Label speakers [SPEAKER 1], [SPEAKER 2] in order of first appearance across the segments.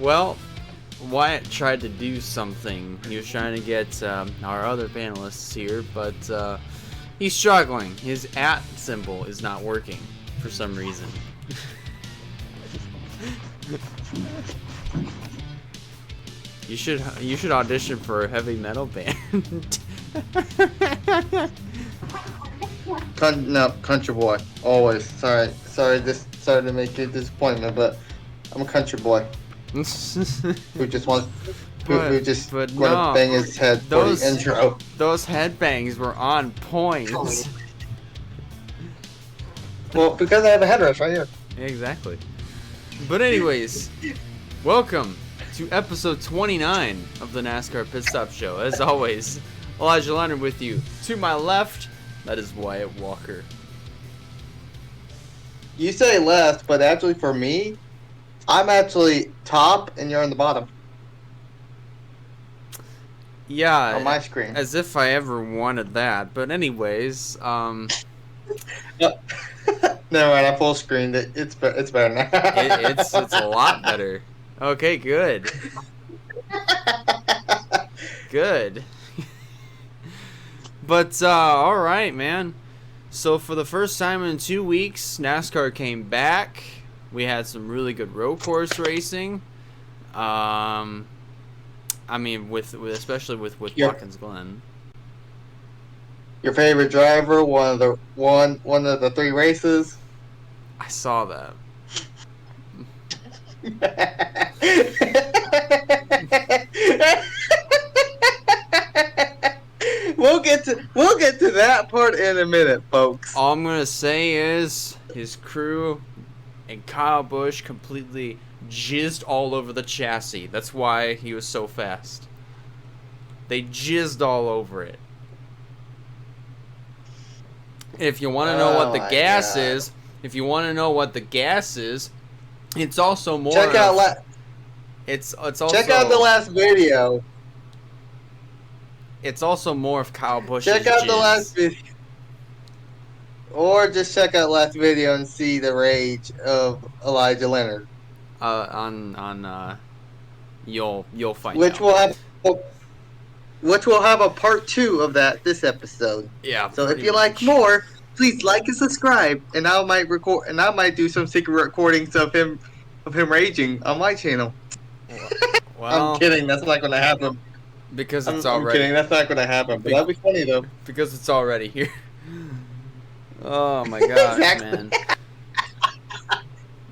[SPEAKER 1] Well, Wyatt tried to do something. He was trying to get our other panelists here, but he's struggling. His @ symbol is not working for some reason. You should audition for a heavy metal band.
[SPEAKER 2] No, country boy, always. Sorry to make you a disappointment, but I'm a country boy who just wants who just want to bang his head for the intro.
[SPEAKER 1] Those headbangs were on point.
[SPEAKER 2] Well, because I have a headrest right here.
[SPEAKER 1] Exactly. But anyways, welcome to episode 29 of the NASCAR Pit Stop Show. As always, Elijah Leonard with you. To my left, that is Wyatt Walker.
[SPEAKER 2] You say left, but actually for me, I'm actually top and you're on the bottom.
[SPEAKER 1] Yeah,
[SPEAKER 2] on my screen.
[SPEAKER 1] As if I ever wanted that. But anyways,
[SPEAKER 2] Never mind, I full screened it. It's better now.
[SPEAKER 1] it's a lot better. Okay, good. Good. But all right, man. So for the first time in 2 weeks, NASCAR came back. We had some really good road course racing. I mean, especially with Watkins Glen.
[SPEAKER 2] Your favorite driver, one of the 3 races.
[SPEAKER 1] I saw that.
[SPEAKER 2] We'll get to that part in a minute, folks.
[SPEAKER 1] All I'm gonna say is his crew and Kyle Busch completely jizzed all over the chassis. That's why he was so fast. They jizzed all over it. If you want to know what the gas is, it's also more.
[SPEAKER 2] Check out
[SPEAKER 1] it's also.
[SPEAKER 2] Check out the last video.
[SPEAKER 1] It's also more of Kyle Busch's
[SPEAKER 2] Check out
[SPEAKER 1] jizz.
[SPEAKER 2] the last video. Or just check out last video and see the rage of Elijah Leonard.
[SPEAKER 1] You'll find
[SPEAKER 2] which
[SPEAKER 1] out.
[SPEAKER 2] Which will have a part 2 of that this episode.
[SPEAKER 1] Yeah.
[SPEAKER 2] So if you like more, please like and subscribe, and I might do some secret recordings of him raging on my channel.
[SPEAKER 1] Well,
[SPEAKER 2] I'm kidding. That's not going to happen.
[SPEAKER 1] Because it's
[SPEAKER 2] I'm
[SPEAKER 1] already.
[SPEAKER 2] kidding. That's not going to happen. But that'd be funny though.
[SPEAKER 1] Because it's already here. Oh my gosh,
[SPEAKER 2] Exactly.
[SPEAKER 1] man.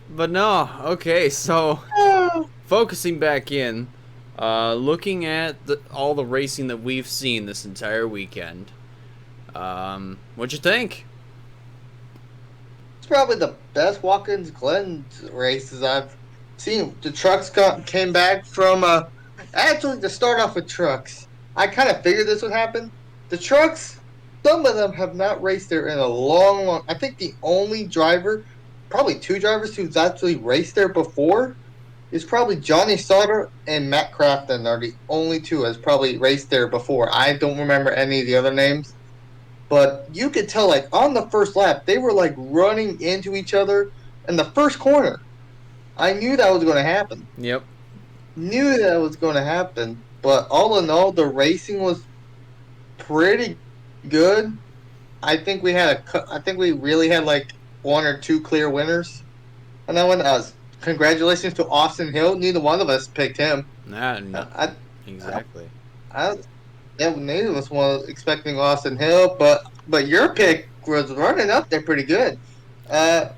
[SPEAKER 1] But no, okay, so focusing back in, looking at all the racing that we've seen this entire weekend, what'd you think?
[SPEAKER 2] It's probably the best Watkins Glen races I've seen. The trucks came back from actually to start off with trucks. I kind of figured this would happen. The trucks, some of them have not raced there in a long. I think the only driver, probably 2 drivers who's actually raced there before, is probably Johnny Sauter and Matt Crafton are the only 2 has probably raced there before. I don't remember any of the other names. But you could tell, like, on the first lap, they were, like, running into each other in the first corner. I knew that was going to happen.
[SPEAKER 1] Yep.
[SPEAKER 2] Knew that was going to happen. But all in all, the racing was pretty good. I think we really had, like, 1 or 2 clear winners. And that one, congratulations to Austin Hill. Neither one of us picked him.
[SPEAKER 1] No. Exactly.
[SPEAKER 2] Neither of us was expecting Austin Hill, but your pick was running up there pretty good. I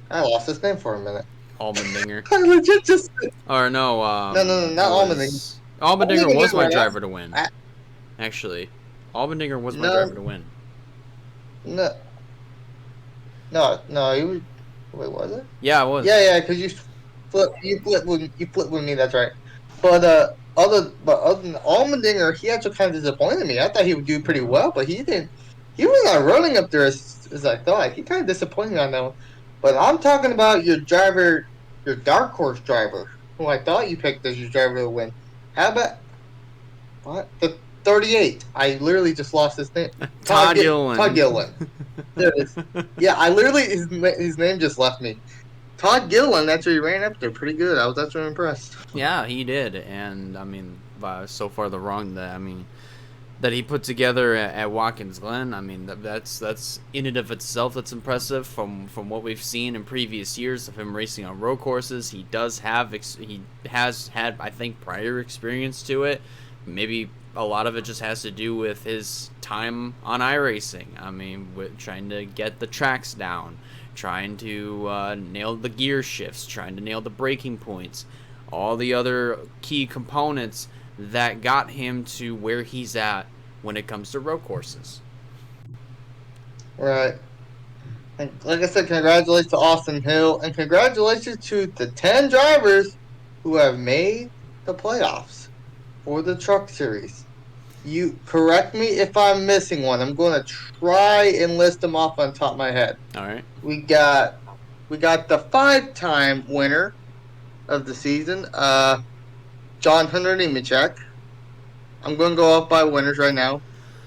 [SPEAKER 2] lost his name for a minute.
[SPEAKER 1] Allmendinger.
[SPEAKER 2] I legit just.
[SPEAKER 1] Or no.
[SPEAKER 2] No, not Allmendinger.
[SPEAKER 1] Allmendinger was my driver to win. Actually, Allmendinger was my driver to win.
[SPEAKER 2] No. He was. Wait, was it?
[SPEAKER 1] Yeah, it was.
[SPEAKER 2] Yeah, because you flipped with me. That's right. But other than Allmendinger, he actually kind of disappointed me. I thought he would do pretty well, but he didn't. He was not running up there as I thought. He kind of disappointed me on that one. But I'm talking about your driver, your dark horse driver, who I thought you picked as your driver to win. How about what? The 38. I literally just lost his name.
[SPEAKER 1] Todd Gillen.
[SPEAKER 2] Todd Gillen. There it is. Yeah, I literally his name just left me. Todd Gilliland actually ran up there pretty good. I was actually impressed.
[SPEAKER 1] Yeah, he did, and so far the run that he put together at Watkins Glen. That's in and of itself that's impressive from what we've seen in previous years of him racing on road courses. He has had, I think, prior experience to it. Maybe a lot of it just has to do with his time on iRacing. With trying to get the tracks down, trying to nail the gear shifts, trying to nail the braking points, all the other key components that got him to where he's at when it comes to road courses.
[SPEAKER 2] Right. And like I said, congratulations to Austin Hill, and congratulations to the 10 drivers who have made the playoffs for the Truck Series. You correct me if I'm missing one. I'm going to try and list them off on top of my head.
[SPEAKER 1] All right.
[SPEAKER 2] We got the 5-time winner of the season, John Hunter Nemechek. I'm going to go off by winners right now.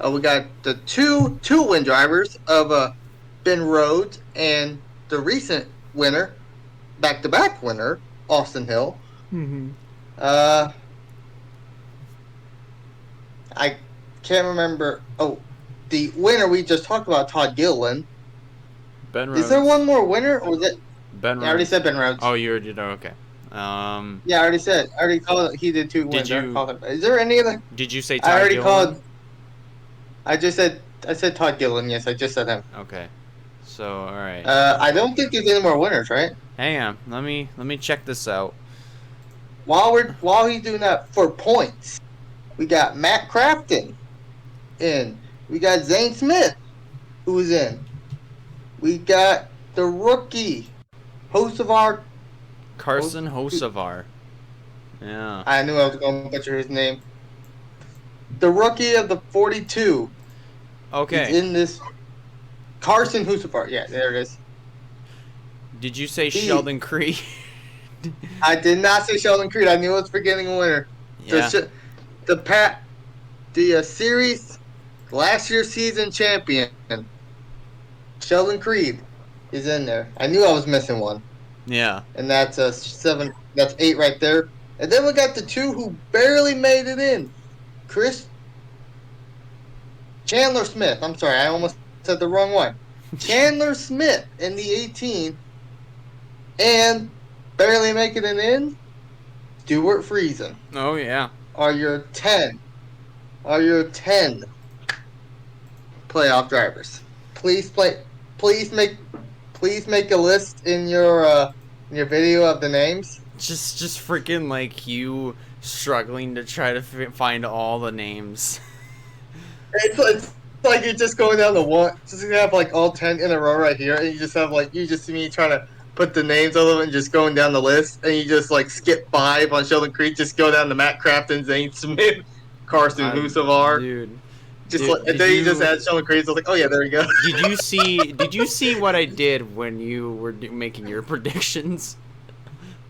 [SPEAKER 2] We got the two win drivers of Ben Rhodes and the recent winner, back-to-back winner, Austin Hill.
[SPEAKER 1] Mm-hmm.
[SPEAKER 2] I can't remember. Oh, the winner we just talked about, Todd Gilliland.
[SPEAKER 1] Ben Rhodes.
[SPEAKER 2] Is there one more winner, or is it?
[SPEAKER 1] Ben Rhodes.
[SPEAKER 2] I already said Ben Rhodes.
[SPEAKER 1] Oh, you already did. Okay.
[SPEAKER 2] Yeah, I already said. I already called it. He did 2 wins. Is there any other?
[SPEAKER 1] Did you say Todd
[SPEAKER 2] I already
[SPEAKER 1] Gilliland?
[SPEAKER 2] called. I said Todd Gilliland. Yes, I just said him.
[SPEAKER 1] Okay. So, all right.
[SPEAKER 2] I don't think there's any more winners, right?
[SPEAKER 1] Hang on. Let me check this out.
[SPEAKER 2] While he's doing that, for points, we got Matt Crafton in. We got Zane Smith, who's in. We got the rookie, Hocevar.
[SPEAKER 1] Carson Hocevar. Yeah.
[SPEAKER 2] I knew I was going to butcher his name. The rookie of the 42.
[SPEAKER 1] Okay.
[SPEAKER 2] He's in this. Carson Hocevar. Yeah, there it is.
[SPEAKER 1] Did you say Sheldon Creed?
[SPEAKER 2] I did not say Sheldon Creed. I knew I was forgetting a winner.
[SPEAKER 1] Yeah.
[SPEAKER 2] The series last year's season champion, Sheldon Creed, is in there. I knew I was missing one.
[SPEAKER 1] Yeah.
[SPEAKER 2] And that's 7. That's 8 right there. And then we got the 2 who barely made it in. Chandler Smith. I'm sorry, I almost said the wrong one. Chandler Smith in the 18, and barely making it in, Stuart Friesen.
[SPEAKER 1] Oh yeah.
[SPEAKER 2] Are your 10 playoff drivers? Please make a list in your video of the names.
[SPEAKER 1] Just freaking like you struggling to try to find all the names.
[SPEAKER 2] It's like you're just going down the one. Just gonna have like all 10 in a row right here, and you just see me trying to put the names of them and just going down the list, and you just like skip 5 on Sheldon Creed, just go down to Matt Crafton, Zane Smith, Carson Hocevar.
[SPEAKER 1] Dude.
[SPEAKER 2] And then you just add Sheldon Creed. So I was like, oh yeah, there you go.
[SPEAKER 1] Did you see what I did when you were making your predictions?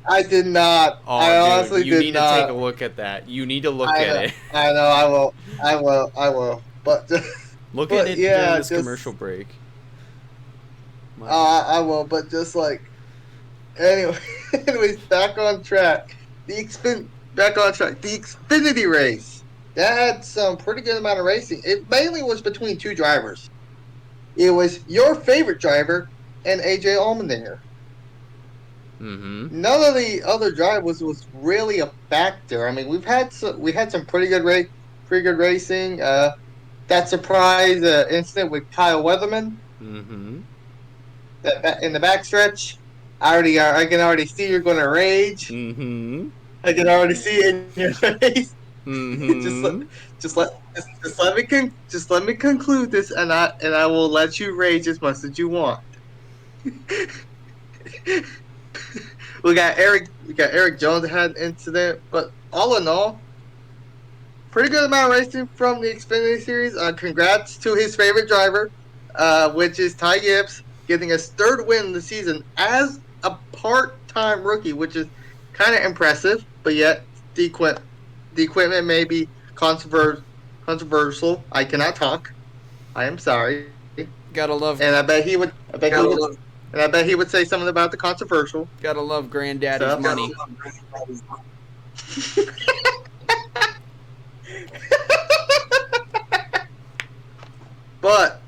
[SPEAKER 2] I did not.
[SPEAKER 1] Oh,
[SPEAKER 2] I honestly did not.
[SPEAKER 1] You need to take a look at that. You need to look at it.
[SPEAKER 2] I know. I will. But
[SPEAKER 1] look at it during this commercial break.
[SPEAKER 2] I will. But just like, anyways, back on track. The Xfinity race. That had some pretty good amount of racing. It mainly was between 2 drivers. It was your favorite driver and AJ Allmendinger.
[SPEAKER 1] Mm-hmm.
[SPEAKER 2] None of the other drivers was really a factor. I mean, we had some pretty good racing. That surprise incident with Kyle Weatherman.
[SPEAKER 1] Mm-hmm.
[SPEAKER 2] That in the backstretch, I can already see you're going to rage.
[SPEAKER 1] Mm-hmm.
[SPEAKER 2] I can already see it in your face.
[SPEAKER 1] Mm-hmm.
[SPEAKER 2] just let me conclude this, and I will let you rage as much as you want. We got Eric Jones had an incident, but all in all, pretty good amount of racing from the Xfinity Series. Congrats to his favorite driver, which is Ty Gibbs, getting his 3rd win of the season as a part-time rookie, which is kind of impressive. But yet the equipment may be controversial. I cannot talk. I am sorry.
[SPEAKER 1] Gotta love.
[SPEAKER 2] And I bet he would. And I bet he would say something about the controversial
[SPEAKER 1] Gotta love granddaddy's
[SPEAKER 2] stuff.
[SPEAKER 1] money.
[SPEAKER 2] But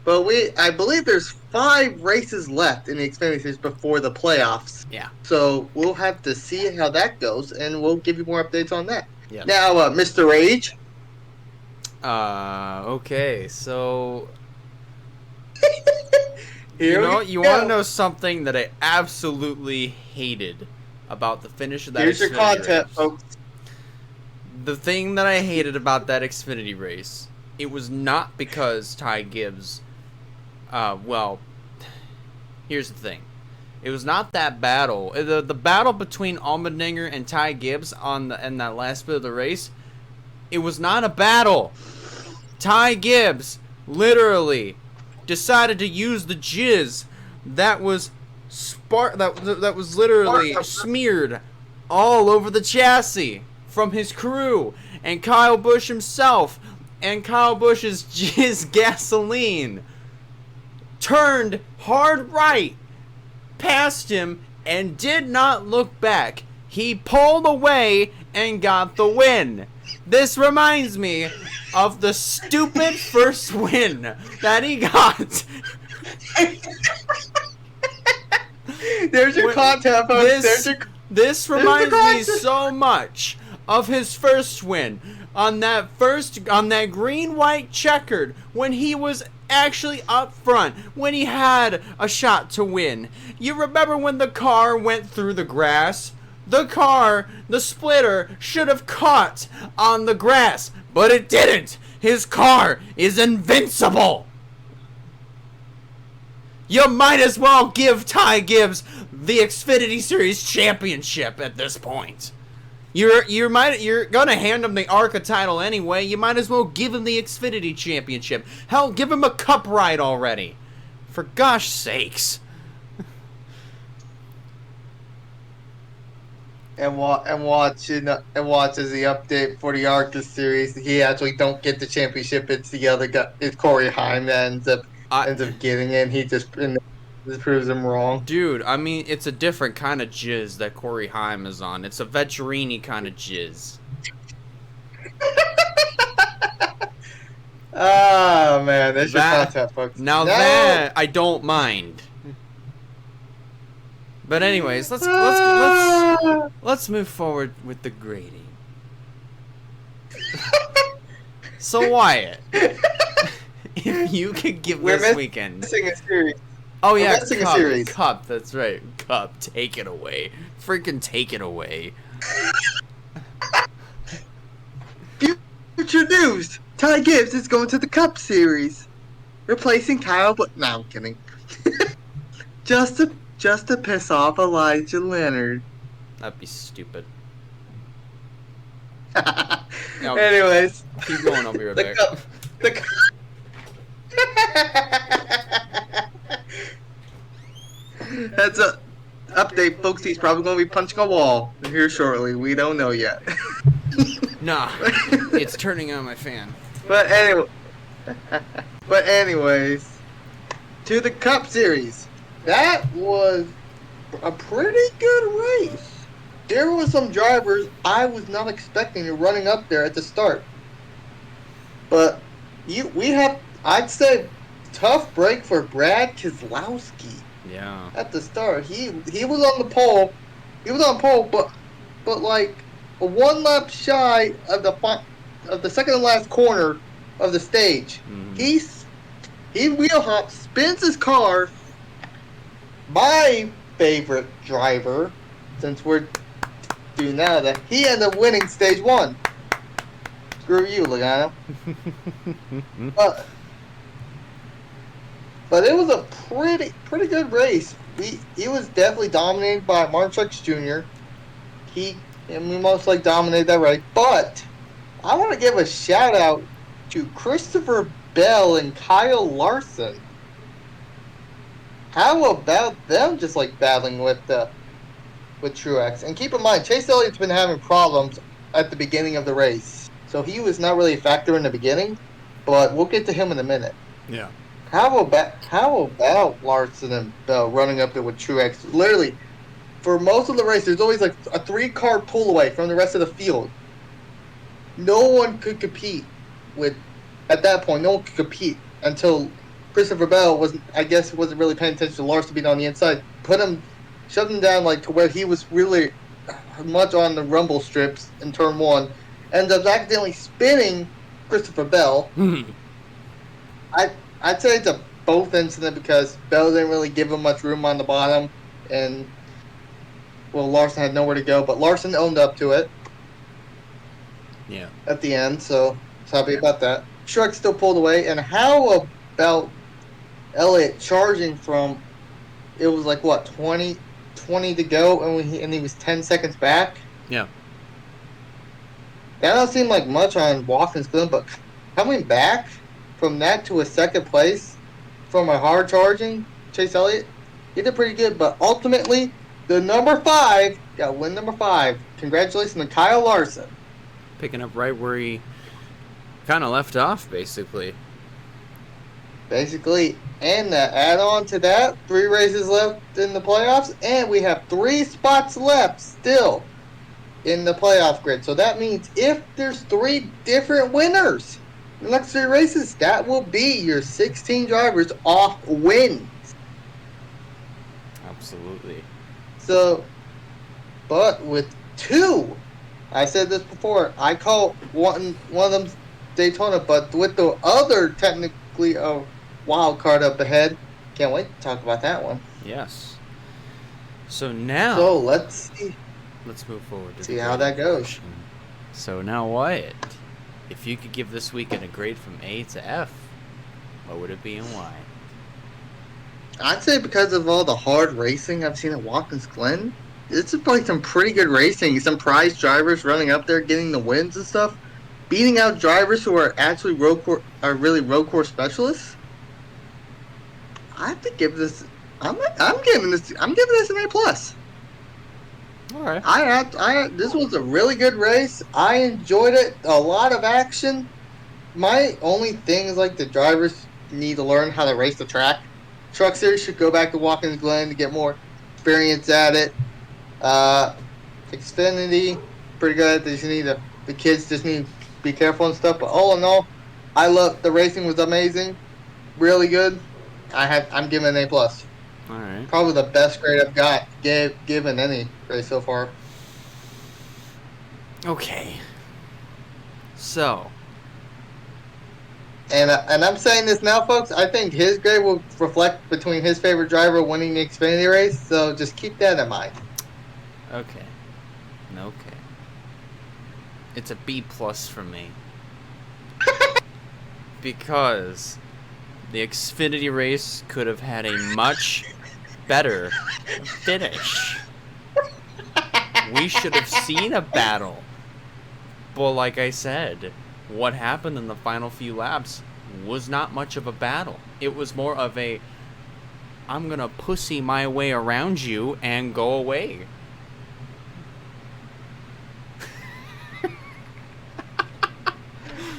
[SPEAKER 2] I believe there's 5 races left in the Xfinity Series before the playoffs.
[SPEAKER 1] Yeah.
[SPEAKER 2] So we'll have to see how that goes, and we'll give you more updates on that.
[SPEAKER 1] Yeah.
[SPEAKER 2] Now, Mr. Rage.
[SPEAKER 1] Okay, so
[SPEAKER 2] Here
[SPEAKER 1] you
[SPEAKER 2] we
[SPEAKER 1] want to
[SPEAKER 2] go.
[SPEAKER 1] know something that I absolutely hated about the finish of that
[SPEAKER 2] Here's your
[SPEAKER 1] Xfinity
[SPEAKER 2] content,
[SPEAKER 1] race.
[SPEAKER 2] folks.
[SPEAKER 1] The thing that I hated about that Xfinity race, it was not because Ty Gibbs, well, here's the thing. It was not that battle. The battle between Allmendinger and Ty Gibbs in that last bit of the race, it was not a battle. Ty Gibbs literally decided to use the jizz that was that was literally smeared all over the chassis from his crew and Kyle Busch himself, and Kyle Busch's jizz gasoline turned hard right past him and did not look back. He pulled away and got the win. This reminds me of the stupid first win that he got.
[SPEAKER 2] There's your content, folks.
[SPEAKER 1] This reminds me so much of his first win on that green-white checkered, when he was actually up front, when he had a shot to win. You remember when the car went through the grass? The splitter should have caught on the grass, but it didn't. His car is invincible. You might as well give Ty Gibbs the Xfinity Series championship at this point. You're gonna hand him the ARCA title anyway. You might as well give him the Xfinity championship. Hell, give him a cup ride already. For gosh sakes.
[SPEAKER 2] And watch as the update for the ARCA series, he actually don't get the championship. It's the other guy. It's Corey Heim that ends up getting it. And he just proves him wrong.
[SPEAKER 1] Dude, I mean, it's a different kind of jizz that Corey Heim is on. It's a Vetturini kind of jizz.
[SPEAKER 2] Oh man, that's your content, folks.
[SPEAKER 1] Now that I don't mind. But anyways, let's move forward with the grading. So Wyatt, if you could give this weekend.
[SPEAKER 2] Missing a series.
[SPEAKER 1] Oh yeah,
[SPEAKER 2] a series.
[SPEAKER 1] Cup. That's right, Cup. Take it away. Freaking take it away.
[SPEAKER 2] Future news: Ty Gibbs is going to the Cup Series, replacing Kyle. But no, I'm kidding. Just to piss off Elijah Leonard.
[SPEAKER 1] That'd be stupid.
[SPEAKER 2] Anyways.
[SPEAKER 1] Keep going, I'll be right back.
[SPEAKER 2] That's a update, folks. He's probably going to be punching a wall here shortly. We don't know yet.
[SPEAKER 1] Nah, it's turning on my fan.
[SPEAKER 2] But anyways, to the Cup Series. That was a pretty good race. There were some drivers I was not expecting running up there at the start. But I'd say, tough break for Brad Keselowski.
[SPEAKER 1] Yeah.
[SPEAKER 2] At the start, he was on the pole. He was on pole, but like a 1 lap shy of the second to last corner of the stage. Mm-hmm. He wheel hops, spins his car. My favorite driver, since we're doing now, that he ended up winning stage 1. Screw you, Logano. But it was a pretty good race. He was definitely dominated by Martin Truex Jr. We most likely dominated that race. But I want to give a shout out to Christopher Bell and Kyle Larson. How about them just like battling with Truex? And keep in mind, Chase Elliott's been having problems at the beginning of the race. So he was not really a factor in the beginning, but we'll get to him in a minute.
[SPEAKER 1] Yeah.
[SPEAKER 2] how about Larson and Bell running up there with Truex? Literally, for most of the race, there's always like a 3 car pull away from the rest of the field. No one could compete with at that point. No one could compete until Christopher Bell wasn't really paying attention to Larson being on the inside. Shoved him down like to where he was really much on the rumble strips in turn one. Ends up accidentally spinning Christopher Bell. I'd say it's a both incident because Bell didn't really give him much room on the bottom, and Larson had nowhere to go. But Larson owned up to it.
[SPEAKER 1] Yeah.
[SPEAKER 2] At the end, so happy about that. Truex still pulled away, and how about Elliott charging from? It was like what 20 to go, and he was 10 seconds back.
[SPEAKER 1] Yeah.
[SPEAKER 2] That don't seem like much on Watkins, Glen, but coming back from that to a second place from a hard charging Chase Elliott, he did pretty good. But ultimately, the number 5 got win number 5. Congratulations to Kyle Larson.
[SPEAKER 1] Picking up right where he kind of left off, basically.
[SPEAKER 2] And to add on to that, 3 races left in the playoffs, and we have 3 spots left still in the playoff grid. So that means if there's 3 different winners in the next 3 races, that will be your 16 drivers off wins.
[SPEAKER 1] Absolutely.
[SPEAKER 2] So, but with 2, I said this before, I call one of them Daytona, but with the other technically a wild card up ahead, can't wait to talk about that one.
[SPEAKER 1] Yes. So now,
[SPEAKER 2] let's see.
[SPEAKER 1] Let's move forward to
[SPEAKER 2] see how that goes.
[SPEAKER 1] So now, Wyatt, if you could give this weekend a grade from A to F, what would it be and why?
[SPEAKER 2] I'd say because of all the hard racing I've seen at Watkins Glen, it's like some pretty good racing. Some prize drivers running up there, getting the wins and stuff, beating out drivers who are actually road course specialists. I have to give this. I'm giving this an A plus.
[SPEAKER 1] All right.
[SPEAKER 2] This was a really good race. I enjoyed it. A lot of action. My only thing is like the drivers need to learn how to race the track. Truck Series should go back to Watkins Glen to get more experience at it. Xfinity, pretty good. The kids just need to be careful and stuff. But all in all, the racing was amazing, really good. I'm giving it an A plus.
[SPEAKER 1] All right.
[SPEAKER 2] Probably the best grade I've given any race so far.
[SPEAKER 1] Okay. So.
[SPEAKER 2] And I'm saying this now, folks. I think his grade will reflect between his favorite driver winning the Xfinity race. So just keep that in mind.
[SPEAKER 1] Okay. It's a B plus for me. Because the Xfinity race could have had a much better finish. We should have seen a battle. But like I said, what happened in the final few laps was not much of a battle. It was more of a, I'm gonna pussy my way around you and go away.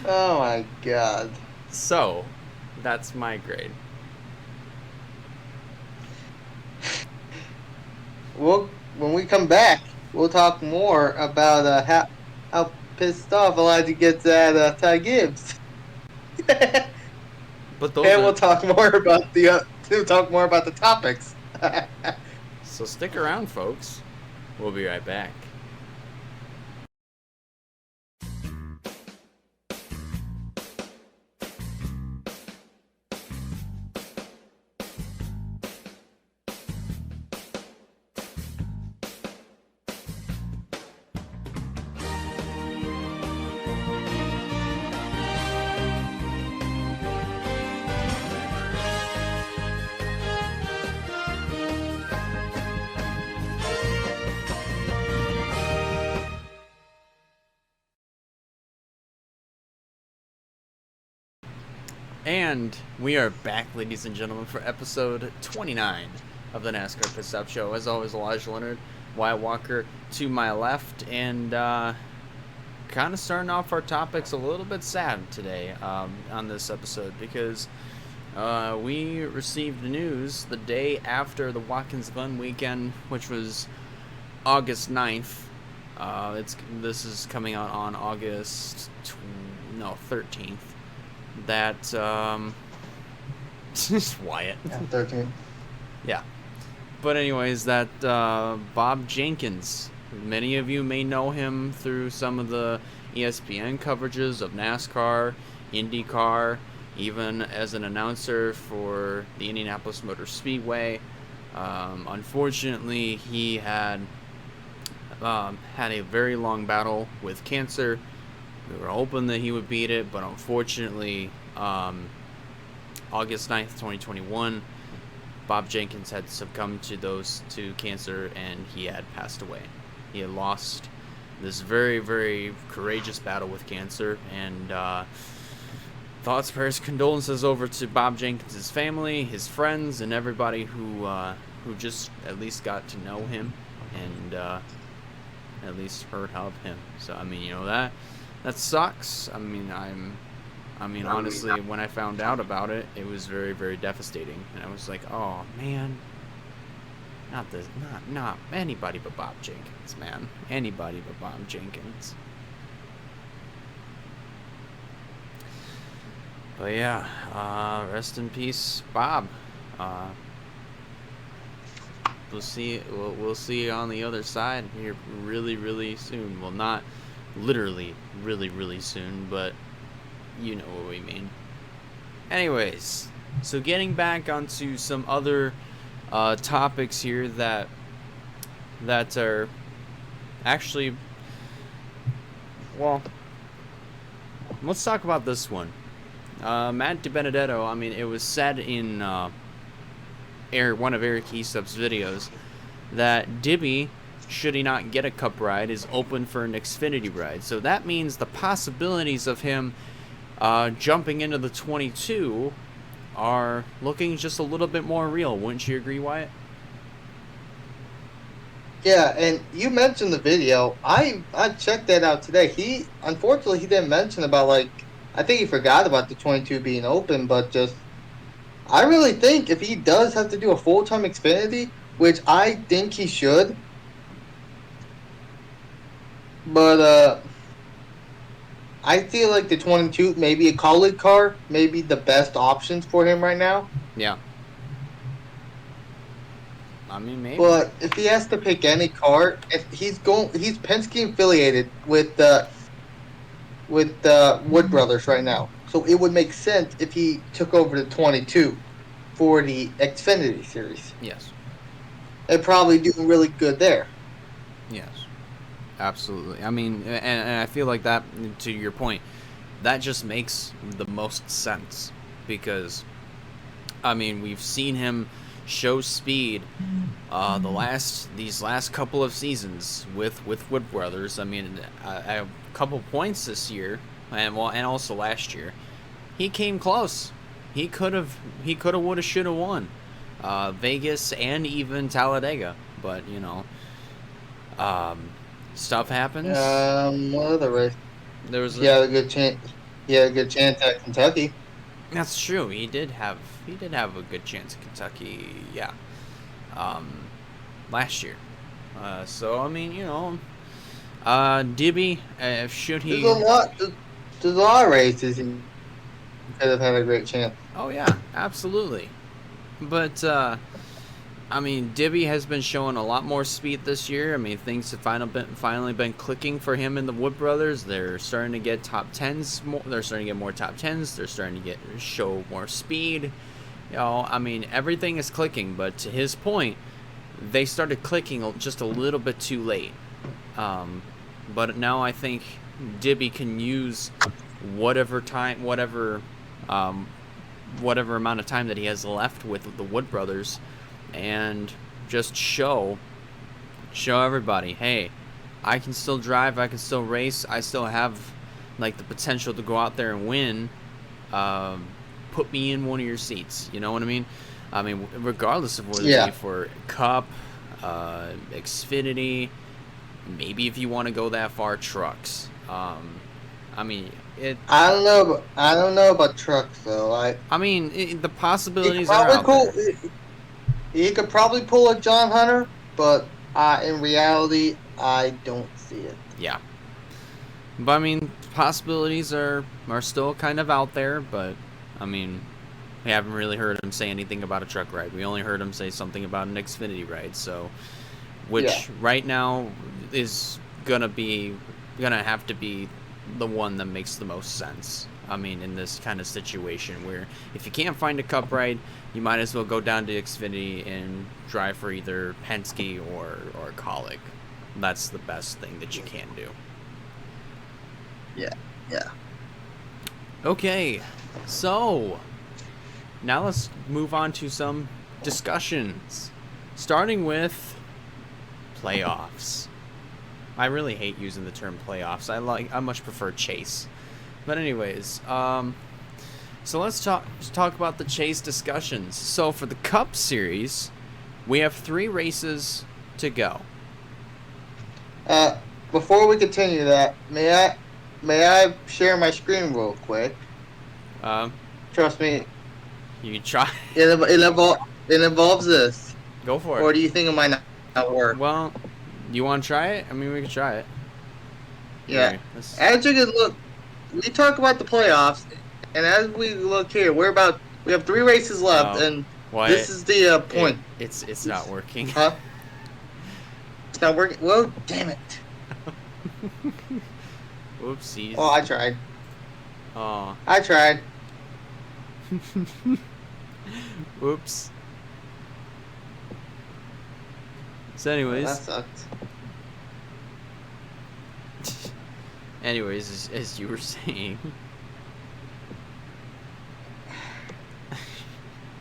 [SPEAKER 2] Oh my god.
[SPEAKER 1] So, that's my grade.
[SPEAKER 2] When we come back, we'll talk more about how pissed off Elijah gets at Ty Gibbs.
[SPEAKER 1] But
[SPEAKER 2] we'll talk more about the topics.
[SPEAKER 1] So stick around, folks. We'll be right back. And we are back, ladies and gentlemen, for episode 29 of the NASCAR Pit Stop Show. As always, Elijah Leonard, Wyatt Walker to my left, and kind of starting off our topics a little bit sad today on this episode because We received the news the day after the Watkins Glen weekend, which was August 9th. This is coming out on August 13th. That Wyatt.
[SPEAKER 2] Yeah, 13.
[SPEAKER 1] Yeah. But anyways, that Bob Jenkins. Many of you may know him through some of the ESPN coverages of NASCAR, IndyCar, even as an announcer for the Indianapolis Motor Speedway. Unfortunately, he had a very long battle with cancer. We were hoping that he would beat it, but unfortunately, August 9th, 2021, Bob Jenkins had succumbed to cancer, and he had passed away. He had lost this very, very courageous battle with cancer, and thoughts, prayers, condolences over to Bob Jenkins' family, his friends, and everybody who just at least got to know him and at least heard of him. So I mean, that sucks. I mean, honestly, when I found out about it, it was very, very devastating, and I was like, oh man. Not anybody but Bob Jenkins, man. Anybody but Bob Jenkins. But yeah, rest in peace, Bob. We'll see you on the other side here really, really soon. Well, not literally really, really soon, but you know what we mean. Anyways, so getting back onto some other topics here that are actually, well, let's talk about this one. Matt DiBenedetto, I mean, it was said in one of Eric Eastup's videos that Dibby, should he not get a cup ride, is open for an Xfinity ride. So that means the possibilities of him jumping into the 22 are looking just a little bit more real. Wouldn't you agree, Wyatt?
[SPEAKER 2] Yeah, and you mentioned the video. I checked that out today. Unfortunately he didn't mention about, like, I think he forgot about the 22 being open, but just I really think if he does have to do a full-time Xfinity, which I think he should, but I feel like the 22, maybe a colleague car, may be the best options for him right now.
[SPEAKER 1] Yeah. I mean, maybe.
[SPEAKER 2] But if he has to pick any car, if he's Penske affiliated with the Wood Brothers right now, so it would make sense if he took over the 22 for the Xfinity series.
[SPEAKER 1] Yes.
[SPEAKER 2] And probably doing really good there.
[SPEAKER 1] Yes. Absolutely. I mean, and I feel like that, to your point, that just makes the most sense because, I mean, we've seen him show speed these last couple of seasons with Wood Brothers. I mean, a couple points this year, and also last year, he came close. He could have, would have, should have won Vegas and even Talladega, but stuff happens.
[SPEAKER 2] What other race?
[SPEAKER 1] There was
[SPEAKER 2] a good chance. He had a good chance at Kentucky.
[SPEAKER 1] That's true. He did have a good chance at Kentucky. Yeah. Last year. So I mean, Dibby, should he?
[SPEAKER 2] There's a lot of races he could have had a great chance.
[SPEAKER 1] Oh yeah, absolutely. But I mean, Dibby has been showing a lot more speed this year. I mean, things have finally been clicking for him and the Wood Brothers. They're starting to get top tens. They're starting to get more top tens. They're starting to show more speed. I mean, everything is clicking. But to his point, they started clicking just a little bit too late. But now I think Dibby can use whatever amount of time that he has left with the Wood Brothers, and just show everybody, hey, I can still drive, I can still race, I still have like the potential to go out there and win. Put me in one of your seats. You know what I mean? I mean, regardless of whether it be for Cup, Xfinity, maybe if you want to go that far, trucks. I mean,
[SPEAKER 2] I don't know. I don't know about trucks though.
[SPEAKER 1] the
[SPEAKER 2] He could
[SPEAKER 1] possibilities are
[SPEAKER 2] probably
[SPEAKER 1] out
[SPEAKER 2] pull.
[SPEAKER 1] there.
[SPEAKER 2] He could probably pull a John Hunter, but in reality, I don't see it.
[SPEAKER 1] Yeah. But I mean, possibilities are still kind of out there, but I mean, we haven't really heard him say anything about a truck ride. We only heard him say something about an Xfinity ride, so
[SPEAKER 2] Yeah.
[SPEAKER 1] which right now is gonna have to be the one that makes the most sense. I mean, in this kind of situation where if you can't find a cup ride, you might as well go down to Xfinity and drive for either Penske or Colic. That's the best thing that you can do.
[SPEAKER 2] Yeah. Yeah.
[SPEAKER 1] Okay, so now let's move on to some discussions, starting with playoffs. I really hate using the term playoffs. I much prefer chase. But anyways, so let's talk about the chase discussions. So for the Cup Series, we have 3 races to go.
[SPEAKER 2] Before we continue that, may I share my screen real quick?
[SPEAKER 1] Um,
[SPEAKER 2] Trust me,
[SPEAKER 1] you can try.
[SPEAKER 2] it involves this.
[SPEAKER 1] Go for it.
[SPEAKER 2] Or do you think it might not work?
[SPEAKER 1] Well, you want to try it? I mean, we can try it.
[SPEAKER 2] Yeah.
[SPEAKER 1] Here, let's.
[SPEAKER 2] As you can look, we talk about the playoffs, and as we look here, we have 3 races left,
[SPEAKER 1] Oh,
[SPEAKER 2] and
[SPEAKER 1] well,
[SPEAKER 2] this is the point.
[SPEAKER 1] It's not working.
[SPEAKER 2] Huh? It's not working. Well, damn it.
[SPEAKER 1] Whoopsies.
[SPEAKER 2] Oh, I tried.
[SPEAKER 1] Oh.
[SPEAKER 2] I tried.
[SPEAKER 1] Whoops. So,
[SPEAKER 2] Well,
[SPEAKER 1] anyways.
[SPEAKER 2] that sucked.
[SPEAKER 1] Anyways, as you were saying.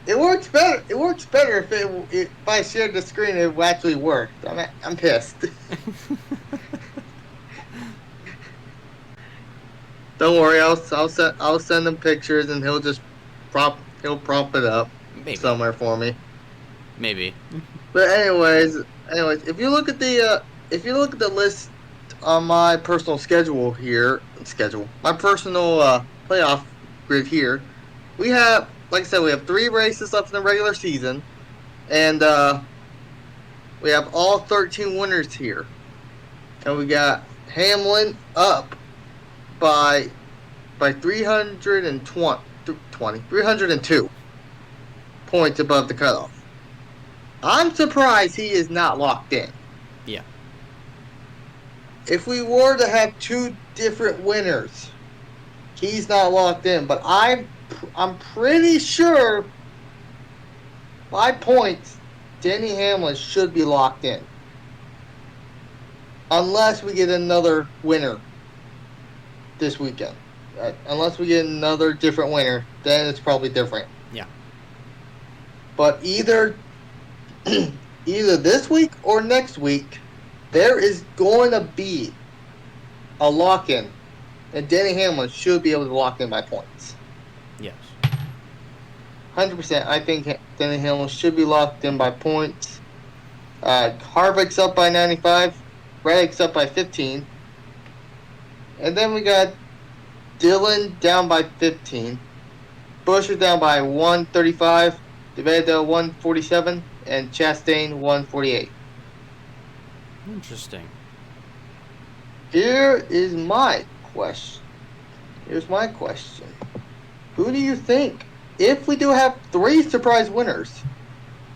[SPEAKER 2] It works better. It works better if I shared the screen. It actually worked. I'm pissed. Don't worry. I'll send him pictures and he'll prop it up
[SPEAKER 1] Maybe.
[SPEAKER 2] somewhere for me.
[SPEAKER 1] Maybe.
[SPEAKER 2] But anyways, if you look at the list on my personal my personal playoff grid here, we have, like I said, we have 3 races left in the regular season, and we have all 13 winners here, and we got Hamlin up by 302 points above the cutoff. I'm surprised he is not locked in.
[SPEAKER 1] Yeah.
[SPEAKER 2] If we were to have 2 different winners, he's not locked in. But I'm pretty sure by points, Denny Hamlin should be locked in. Unless we get another winner this weekend. Unless we get another different winner, then it's probably different.
[SPEAKER 1] Yeah.
[SPEAKER 2] But either this week or next week, there is going to be a lock-in, and Denny Hamlin should be able to lock in by points.
[SPEAKER 1] Yes.
[SPEAKER 2] 100%. I think Denny Hamlin should be locked in by points. Harvick's up by 95. Reddick's up by 15. And then we got Dillon down by 15. Buescher down by 135. DeVito 147. And Chastain 148.
[SPEAKER 1] Interesting.
[SPEAKER 2] Here's my question. Who do you think, if we do have 3 surprise winners,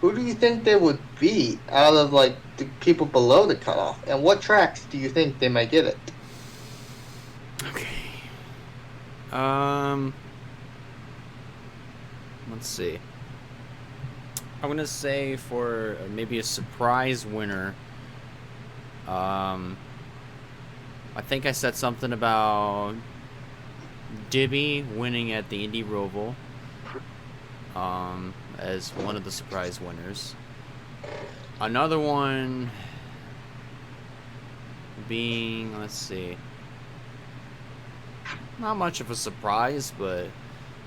[SPEAKER 2] who do you think they would be out of like the people below the cutoff? And what tracks do you think they might get it?
[SPEAKER 1] Okay. Let's see. I'm gonna say for maybe a surprise winner. I think I said something about Dibby winning at the Indy ROVAL. As one of the surprise winners. Another one being, let's see, not much of a surprise, but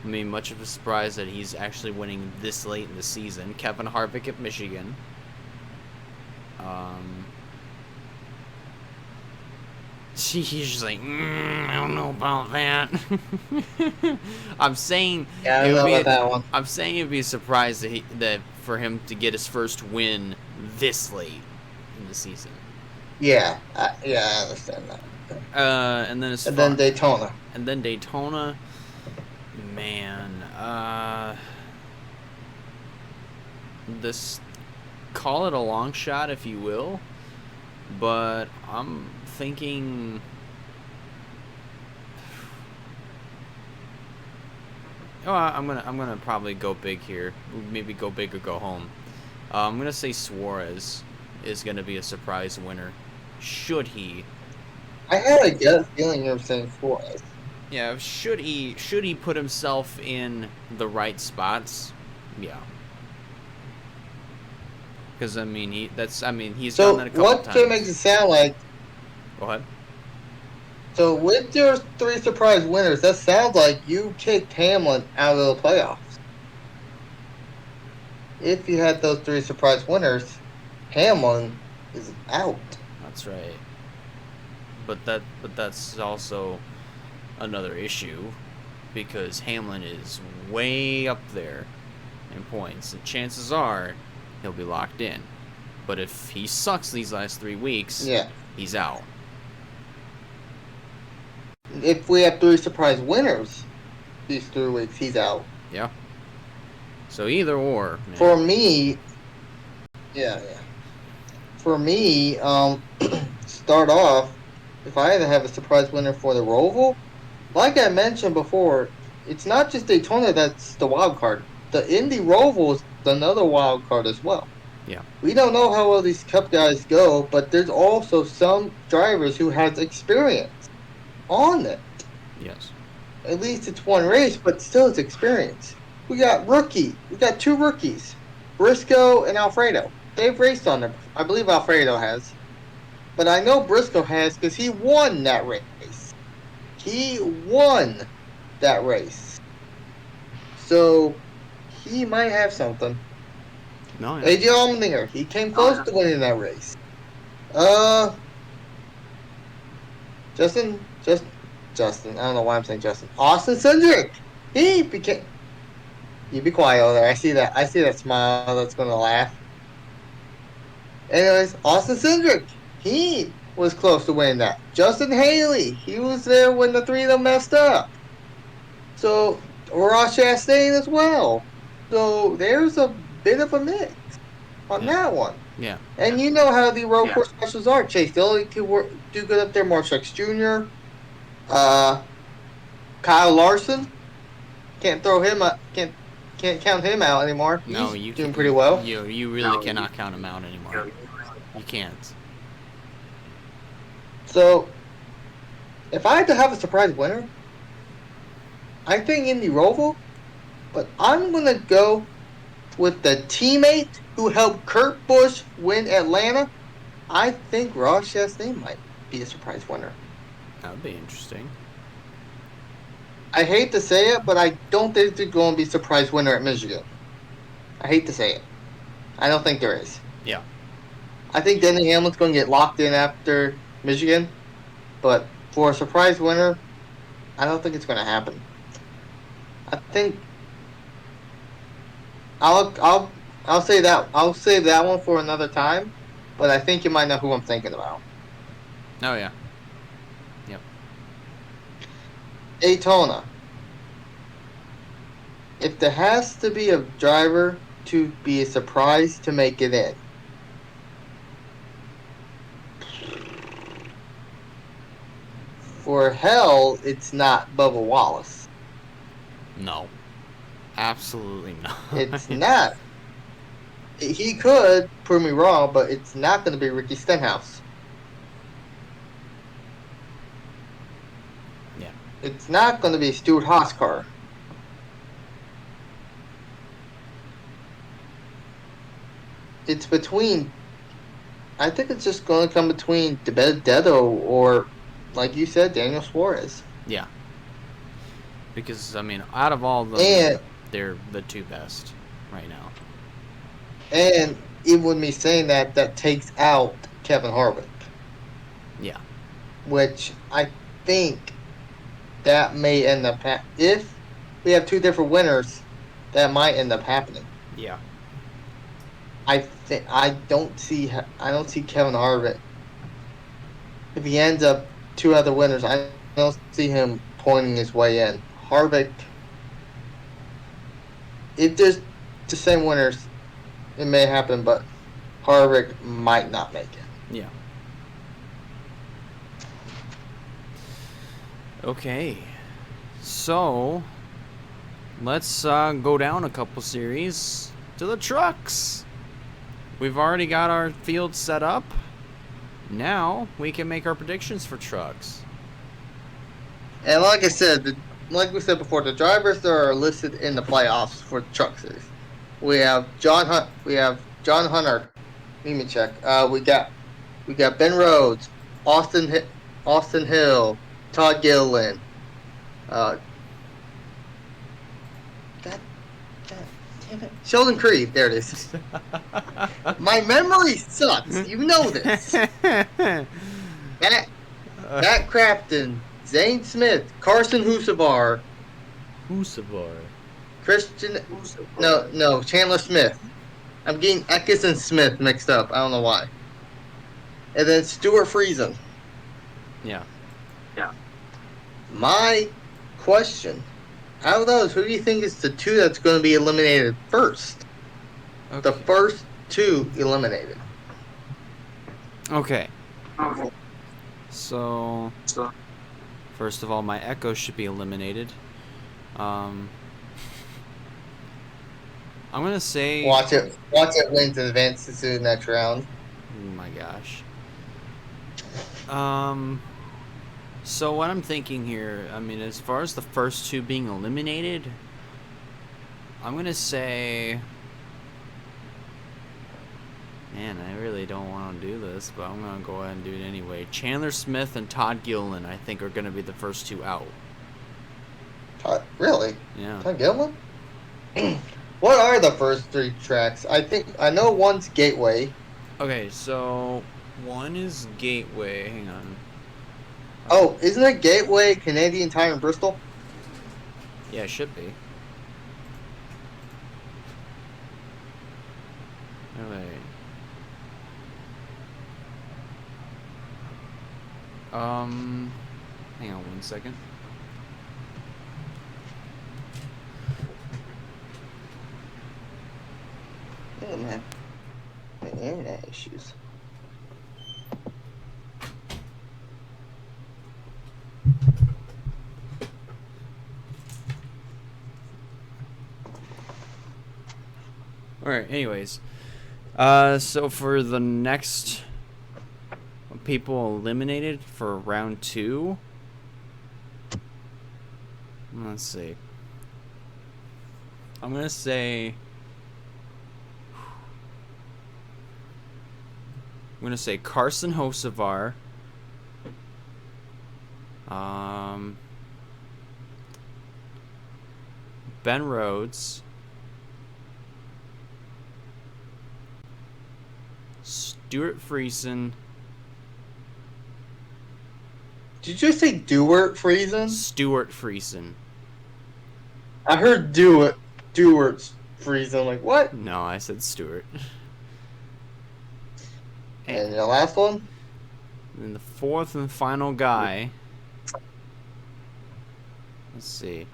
[SPEAKER 1] I mean, much of a surprise that he's actually winning this late in the season. Kevin Harvick at Michigan. He's just like, I don't know about that. I'm saying
[SPEAKER 2] Yeah, I
[SPEAKER 1] it
[SPEAKER 2] don't
[SPEAKER 1] would
[SPEAKER 2] know
[SPEAKER 1] be.
[SPEAKER 2] about that one.
[SPEAKER 1] I'm saying it'd be a surprise that for him to get his first win this late in the season.
[SPEAKER 2] Yeah, I understand that.
[SPEAKER 1] And then as
[SPEAKER 2] And then
[SPEAKER 1] far
[SPEAKER 2] Daytona.
[SPEAKER 1] and then Daytona, man, this call it a long shot if you will, but I'm thinking. Oh, I'm gonna probably go big here. Maybe go big or go home. I'm gonna say Suarez is gonna be a surprise winner. Should he?
[SPEAKER 2] I had a gut feeling you were saying Flores.
[SPEAKER 1] Yeah. Should he put himself in the right spots? Yeah. Because I mean he's done
[SPEAKER 2] So
[SPEAKER 1] that a couple
[SPEAKER 2] what makes
[SPEAKER 1] times.
[SPEAKER 2] it sound like?
[SPEAKER 1] Go ahead.
[SPEAKER 2] So with your three surprise winners, that sounds like you kicked Hamlin out of the playoffs. If you had those three surprise winners, Hamlin is out.
[SPEAKER 1] That's right. That's also another issue because Hamlin is way up there in points, and chances are he'll be locked in. But if he sucks these last 3 weeks,
[SPEAKER 2] Yeah.
[SPEAKER 1] he's out.
[SPEAKER 2] If we have three surprise winners these 3 weeks, he's out.
[SPEAKER 1] Yeah. So either or, man.
[SPEAKER 2] For me, yeah. For me, start off, if I had to have a surprise winner for the ROVAL, like I mentioned before, it's not just Daytona that's the wild card. The Indy ROVAL is another wild card as well.
[SPEAKER 1] Yeah.
[SPEAKER 2] We don't know how well these Cup guys go, but there's also some drivers who has experience on it.
[SPEAKER 1] Yes.
[SPEAKER 2] At least it's one race, but still it's experience. We got two rookies, Briscoe and Alfredo. They've raced on there. I believe Alfredo has. But I know Briscoe has because he won that race. He won that race. So he might have something.
[SPEAKER 1] No. Yeah.
[SPEAKER 2] AJ Allmendinger, he came close to winning that race. Justin. I don't know why I'm saying Justin. Austin Cindric. He became. You be quiet over there. I see that smile that's gonna laugh. Anyways, Austin Cindric. He was close to winning that. Justin Haley. He was there when the three of them messed up. So Ross Chastain as well. So there's a bit of a mix on that one.
[SPEAKER 1] Yeah.
[SPEAKER 2] And you know how the road course specials are. Chase Dillon could do good up there. Mark Truex Jr. Kyle Larson. Can't throw him up. Can't count him out anymore. He's doing pretty well.
[SPEAKER 1] You really cannot count him out anymore. You can't.
[SPEAKER 2] So, if I had to have a surprise winner, I think Indy ROVAL, but I'm gonna go with the teammate who helped Kurt Busch win Atlanta. I think Ross Chastain might be a surprise winner.
[SPEAKER 1] That would be interesting.
[SPEAKER 2] I hate to say it, but I don't think there's going to be a surprise winner at Michigan. I hate to say it. I don't think there is.
[SPEAKER 1] Yeah.
[SPEAKER 2] I think Denny Hamlin's going to get locked in after Michigan, but for a surprise winner, I don't think it's going to happen. I think I'll say that I'll save that one for another time, but I think you might know who I'm thinking about.
[SPEAKER 1] Oh yeah. Yep.
[SPEAKER 2] Daytona. If there has to be a driver to be a surprise to make it in, for hell, it's not Bubba Wallace.
[SPEAKER 1] No. Absolutely not.
[SPEAKER 2] It's not. He could prove me wrong, but it's not going to be Ricky Stenhouse.
[SPEAKER 1] Yeah.
[SPEAKER 2] It's not going to be Stuart Hoskar. It's between. I think it's just going to come between Benedetto or, like you said, Daniel Suarez.
[SPEAKER 1] Yeah. Because I mean, out of all of them, they're the two best right now.
[SPEAKER 2] And even with me saying that, that takes out Kevin Harvick.
[SPEAKER 1] Yeah.
[SPEAKER 2] which I think that may end up if we have two different winners, that might end up happening.
[SPEAKER 1] Yeah.
[SPEAKER 2] I don't see Kevin Harvick. If he ends up two other winners, I don't see him pointing his way in. Harvick, if there's the same winners, it may happen, but Harvick might not make it.
[SPEAKER 1] Yeah. Okay. So, let's go down a couple series to the trucks. We've already got our field set up. Now we can make our predictions for trucks.
[SPEAKER 2] And like we said before, the drivers that are listed in the playoffs for the truck series. We have John Hunter, Nemechek. We got Ben Rhodes, Austin Hill, Todd Gilliland. God damn it, Sheldon Creed. There it is. My memory sucks. You know this. Matt Crafton, Zane Smith, Carson Husavar, Christian. No, Chandler Smith. I'm getting Eckes and Smith mixed up. I don't know why. And then Stuart Friesen.
[SPEAKER 1] Yeah.
[SPEAKER 2] My question: out of those, who do you think is the two that's going to be eliminated first?
[SPEAKER 1] Okay.
[SPEAKER 2] The first two eliminated.
[SPEAKER 1] Okay. So, first of all, my Echo should be eliminated. I'm gonna say.
[SPEAKER 2] Watch it win to advance to the next round.
[SPEAKER 1] Oh my gosh. So what I'm thinking here, I mean, as far as the first two being eliminated, I'm gonna say. Man, I really don't want to do this, but I'm gonna go ahead and do it anyway. Chandler Smith and Todd Gilliland, I think, are gonna be the first two out.
[SPEAKER 2] Really?
[SPEAKER 1] Yeah.
[SPEAKER 2] Todd Gilliland? What are the first three tracks? I know one's Gateway.
[SPEAKER 1] Okay, so one is Gateway. Hang on.
[SPEAKER 2] Oh, isn't it Gateway, Canadian Tire, and Bristol?
[SPEAKER 1] Yeah, it should be. Alright. Hang on 1 second.
[SPEAKER 2] Oh, man. The internet issues.
[SPEAKER 1] Alright, anyways. So for the next people eliminated for round 2, let's see. I'm gonna say Carson Hocevar. Ben Rhodes. Stuart Friesen.
[SPEAKER 2] Did you say Dewart Friesen?
[SPEAKER 1] Stuart Friesen.
[SPEAKER 2] I heard Dewart Friesen. Like, what?
[SPEAKER 1] No, I said Stuart.
[SPEAKER 2] And the last one?
[SPEAKER 1] And the fourth and final guy. Let's see.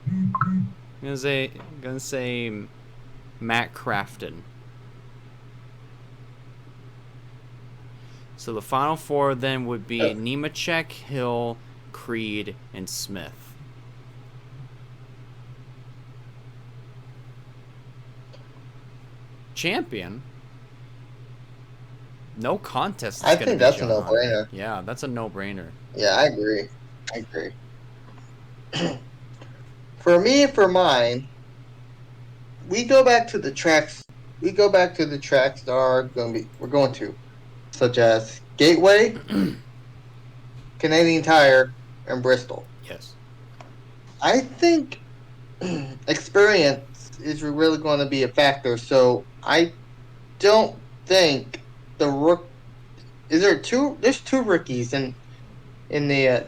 [SPEAKER 1] I'm gonna say Matt Crafton. So the final four then would be Nemechek, Hill, Creed, and Smith. Champion? No contest.
[SPEAKER 2] I think that's a no-brainer.
[SPEAKER 1] Yeah, that's a no-brainer.
[SPEAKER 2] Yeah, I agree. For mine, we go back to the tracks that we're going to, such as Gateway, Canadian Tire, and Bristol.
[SPEAKER 1] Yes.
[SPEAKER 2] I think experience is really going to be a factor. So I don't think the rook. Is there two? There's two rookies in the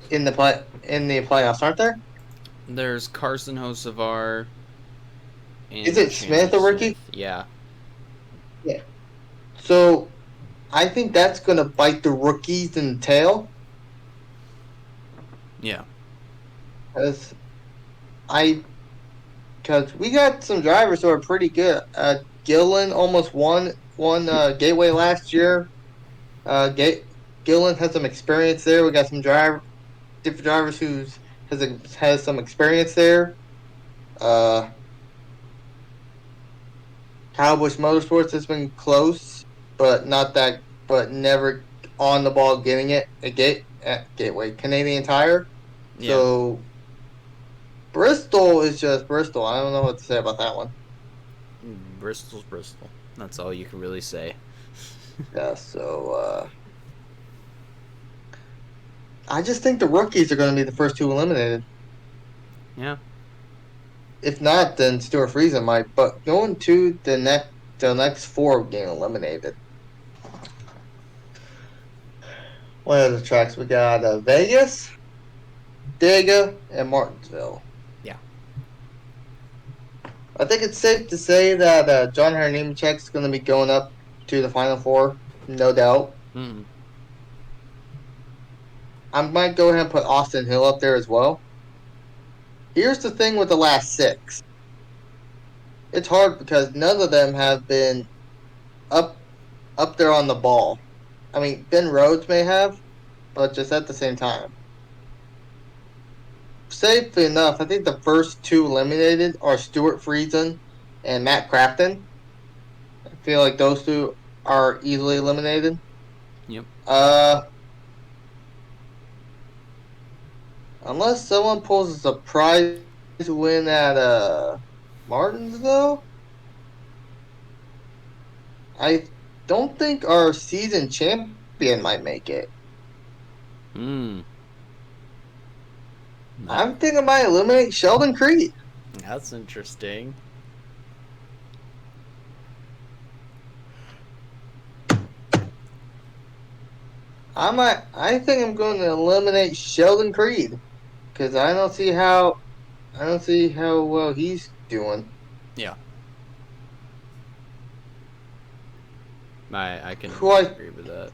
[SPEAKER 2] in the playoffs, aren't there?
[SPEAKER 1] There's Carson Hocevar
[SPEAKER 2] Is
[SPEAKER 1] and
[SPEAKER 2] it
[SPEAKER 1] Chandler
[SPEAKER 2] Smith a
[SPEAKER 1] Smith.
[SPEAKER 2] rookie?
[SPEAKER 1] Yeah.
[SPEAKER 2] Yeah. So I think that's gonna bite the rookies in the tail
[SPEAKER 1] Yeah.
[SPEAKER 2] because I because we got some drivers who are pretty good. Gillen almost won Gateway last year. Gillen has some experience there. We got some different drivers has some experience there. Uh, Cowboys Motorsports has been close, but not that, but never on the ball getting it at Gateway Canadian Tire.
[SPEAKER 1] Yeah.
[SPEAKER 2] So Bristol is just Bristol. I don't know what to say about that one.
[SPEAKER 1] Bristol's Bristol. That's all you can really say.
[SPEAKER 2] Yeah. So I just think the rookies are going to be the first two eliminated.
[SPEAKER 1] Yeah.
[SPEAKER 2] If not, then Stuart Friesen might. But going to the next four getting eliminated. What other tracks we got? Vegas, Dega, and Martinsville.
[SPEAKER 1] Yeah.
[SPEAKER 2] I think it's safe to say that John Nemechek is going to be going up to the Final Four, no doubt.
[SPEAKER 1] Mm.
[SPEAKER 2] I might go ahead and put Austin Hill up there as well. Here's the thing with the last six. It's hard because none of them have been up up there on the ball. I mean, Ben Rhodes may have, but just at the same time. Safely enough, I think the first two eliminated are Stuart Friesen and Matt Crafton. I feel like those two are easily eliminated.
[SPEAKER 1] Yep.
[SPEAKER 2] Unless someone pulls a surprise win at Martinsville, I don't think our season champion might make it.
[SPEAKER 1] Mm.
[SPEAKER 2] I'm thinking I might eliminate Sheldon Creed.
[SPEAKER 1] That's interesting.
[SPEAKER 2] I think I'm going to eliminate Sheldon Creed because I don't see how well he's doing.
[SPEAKER 1] Yeah. I can
[SPEAKER 2] Who I
[SPEAKER 1] agree with that.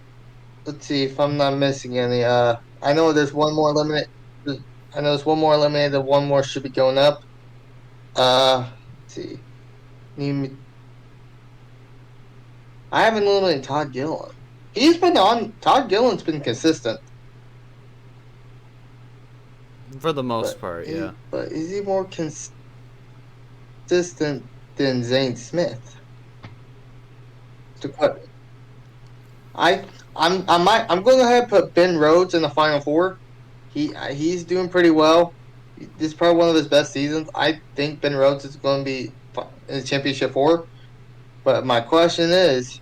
[SPEAKER 2] Let's see if I'm not missing any. I know there's one more eliminate. I know there's one more eliminated. One more should be going up. Let's see. I haven't eliminated Todd Gillen. He's been on. Todd Gillen's been consistent.
[SPEAKER 1] For the most part, yeah.
[SPEAKER 2] But is he more consistent than Zane Smith? I'm going to go ahead and put Ben Rhodes in the Final Four. He's doing pretty well. This is probably one of his best seasons. I think Ben Rhodes is going to be in the championship four. But my question is,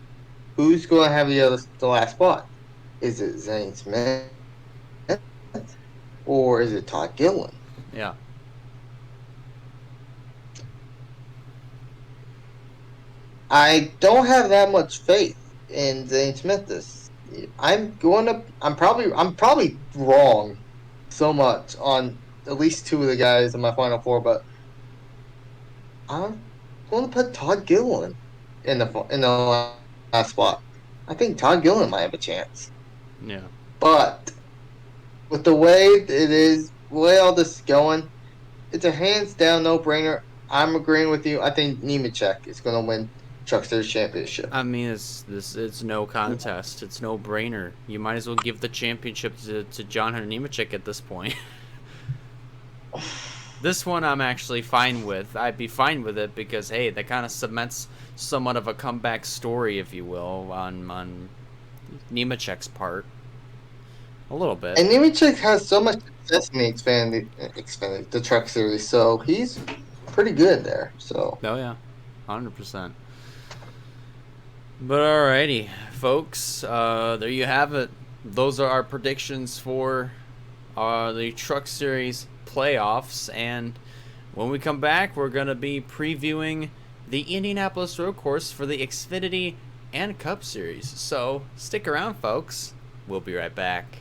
[SPEAKER 2] who's going to have the last spot? Is it Zane Smith or is it Todd Gillen?
[SPEAKER 1] Yeah.
[SPEAKER 2] I don't have that much faith in Zane Smith. I'm probably wrong so much on at least two of the guys in my Final Four, but I'm going to put Todd Gillen in the last spot. I think Todd Gillen might have a chance.
[SPEAKER 1] Yeah.
[SPEAKER 2] But with the way it is, the way all this is going, it's a hands down no brainer. I'm agreeing with you. I think Nemechek is going to win Truck Series Championship.
[SPEAKER 1] I mean, it's no contest. It's no brainer. You might as well give the championship to John Nemechek at this point. This one I'm actually fine with. I'd be fine with it because, hey, that kind of cements somewhat of a comeback story, if you will, on Nemechek's part. A little bit.
[SPEAKER 2] And Nemechek has so much success in the expanded the Truck Series, so he's pretty good there. So.
[SPEAKER 1] Oh yeah, 100%. But alrighty, folks, there you have it. Those are our predictions for the Truck Series playoffs, and when we come back, we're going to be previewing the Indianapolis Road Course for the Xfinity and Cup Series. So stick around, folks. We'll be right back.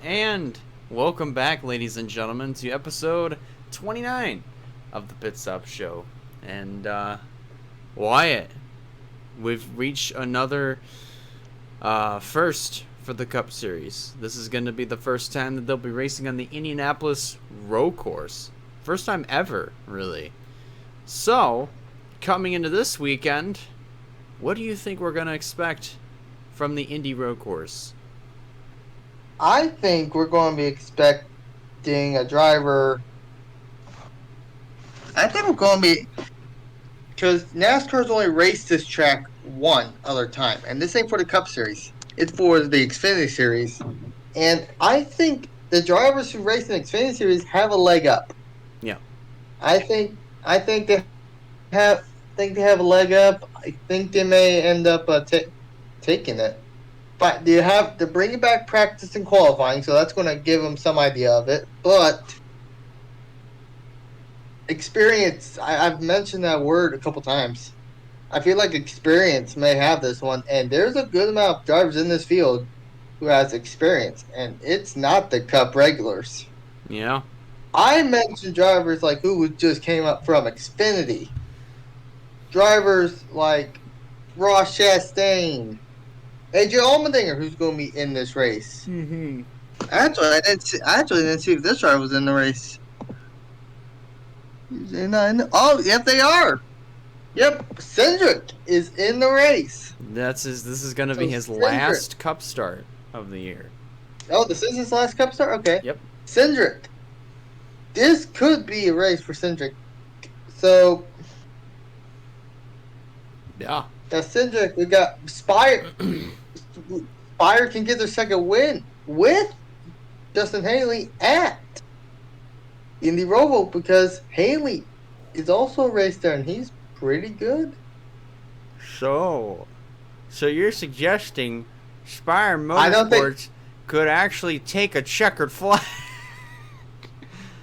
[SPEAKER 1] And welcome back, ladies and gentlemen, to episode 29 of the Pit Stop Show. And Wyatt, we've reached another first for the Cup Series. This is going to be the first time that they'll be racing on the Indianapolis Road Course. First time ever, really. So, coming into this weekend, what do you think we're going to expect from the Indy Road Course?
[SPEAKER 2] I think we're going to be expecting a driver. I think we're going to be, because NASCAR's only raced this track one other time, and this ain't for the Cup Series. It's for the Xfinity Series, and I think the drivers who race in the Xfinity Series have a leg up.
[SPEAKER 1] Yeah,
[SPEAKER 2] I think they have a leg up. I think they may end up taking it. But you have to bring back practice and qualifying, so that's going to give them some idea of it. But experience, I've mentioned that word a couple times. I feel like experience may have this one, and there's a good amount of drivers in this field who has experience, and it's not the Cup regulars.
[SPEAKER 1] yeah.
[SPEAKER 2] I mentioned drivers like who just came up from Xfinity. Drivers like Ross Chastain. AJ Allmendinger, who's going to be in this race.
[SPEAKER 1] Mm-hmm.
[SPEAKER 2] Actually, I didn't see if this driver was in the race. Oh, yep, they are. Yep, Cindric is in the race.
[SPEAKER 1] This is going to be his
[SPEAKER 2] Cindric.
[SPEAKER 1] last Cup start of the year.
[SPEAKER 2] Oh, this is his last Cup start? Okay.
[SPEAKER 1] Yep.
[SPEAKER 2] Cindric. This could be a race for Cindric. So,
[SPEAKER 1] Yeah.
[SPEAKER 2] now Cindric, we got Spire. Spire can get their second win with Justin Haley at Indy ROVAL because Haley is also a race there and he's pretty good.
[SPEAKER 1] So you're suggesting Spire
[SPEAKER 2] I don't think-
[SPEAKER 1] Motorsports could actually take a checkered flag?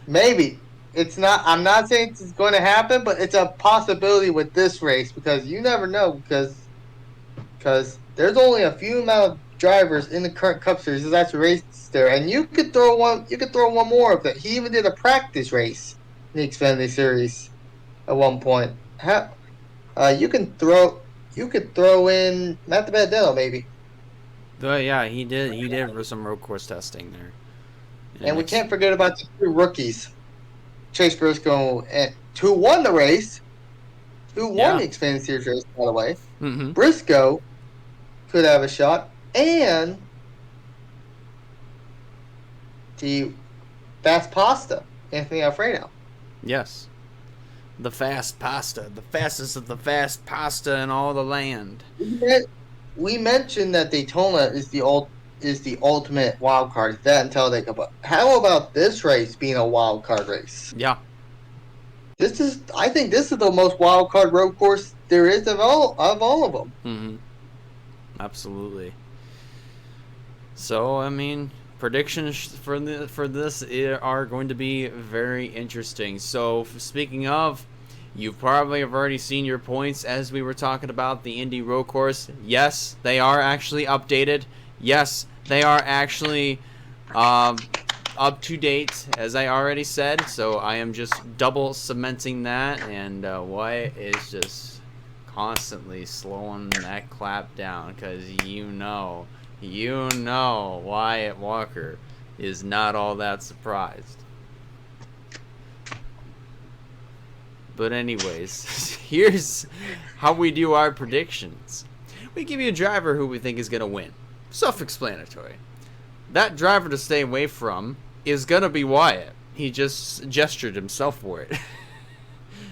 [SPEAKER 2] Maybe. It's not. I'm not saying it's going to happen, but it's a possibility with this race because you never know because there's only a few amount of drivers in the current Cup Series that's actually raced there, and you could throw one more of that. He even did a practice race in the Xfinity Series at one point. You could throw in Matt DiBenedetto maybe.
[SPEAKER 1] Yeah, he did for some road course testing there.
[SPEAKER 2] And we can't forget about the two rookies, Chase Briscoe, who won the race, who won the Xfinity Series race, by the way.
[SPEAKER 1] Mm-hmm.
[SPEAKER 2] Briscoe could have a shot, and the Fast Pasta, Anthony Alfredo.
[SPEAKER 1] Yes. The fast pasta. The fastest of the fast pasta in all the land.
[SPEAKER 2] We mentioned that Daytona is the ultimate wild card. That and Talladega. But how about this race being a wild card race?
[SPEAKER 1] Yeah.
[SPEAKER 2] I think this is the most wild card road course there is of all of them.
[SPEAKER 1] Mm-hmm. Absolutely. So, I mean, predictions for this are going to be very interesting. So, speaking of, you probably have already seen your points as we were talking about the Indy Road Course. Yes, they are actually updated. Yes, they are actually up to date, as I already said. So I am just double cementing that, and Wyatt is just constantly slowing that clap down because you know Wyatt Walker is not all that surprised. But anyways, here's how we do our predictions. We give you a driver who we think is going to win. Self-explanatory. That driver to stay away from is going to be Wyatt. He just gestured himself for it.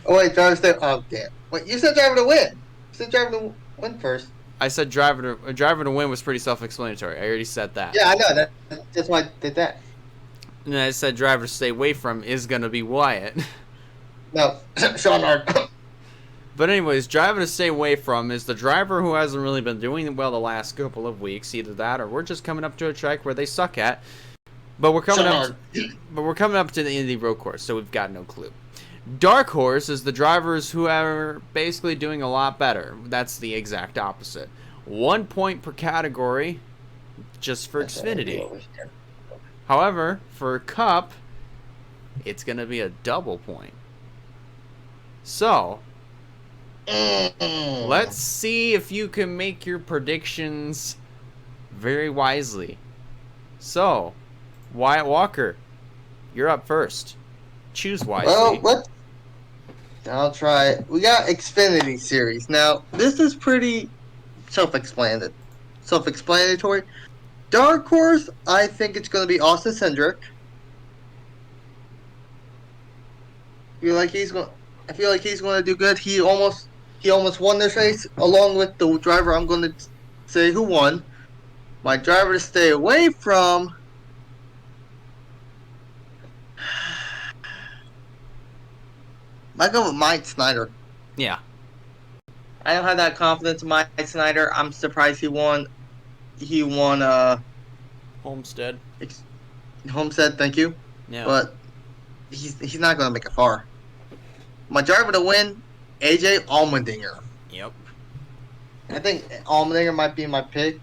[SPEAKER 2] Oh, wait, driver stay. Oh, damn. Wait, you said driver to win. You said driver to win first.
[SPEAKER 1] I said driver to win was pretty self-explanatory. I already said that.
[SPEAKER 2] Yeah, I know. That's why I did that.
[SPEAKER 1] And I said driver to stay away from is going to be Wyatt.
[SPEAKER 2] No, Sean Hart.
[SPEAKER 1] But anyways, driver to stay away from is the driver who hasn't really been doing well the last couple of weeks. Either that, or we're just coming up to a track where they suck at. But we're coming up to the Indy road course, so we've got no clue. Dark horse is the drivers who are basically doing a lot better. That's the exact opposite. 1 point per category, just for Xfinity. However, for Cup, it's gonna be a double point. So, let's see if you can make your predictions very wisely. So, Wyatt Walker, you're up first. Choose wisely.
[SPEAKER 2] Well, I'll try it. We got Xfinity Series. Now, this is pretty self-explanatory. Dark horse, I think it's going to be Austin Cindric. I feel like he's going to do good. He almost won this race, along with the driver I'm going to say who won. My driver to stay away from. I go with Mike Snyder.
[SPEAKER 1] Yeah.
[SPEAKER 2] I don't have that confidence in Mike Snyder. I'm surprised he won.
[SPEAKER 1] Homestead.
[SPEAKER 2] Homestead, thank you.
[SPEAKER 1] Yeah.
[SPEAKER 2] But he's not going to make it far. My driver to win, AJ Allmendinger.
[SPEAKER 1] Yep.
[SPEAKER 2] I think Allmendinger might be my pick.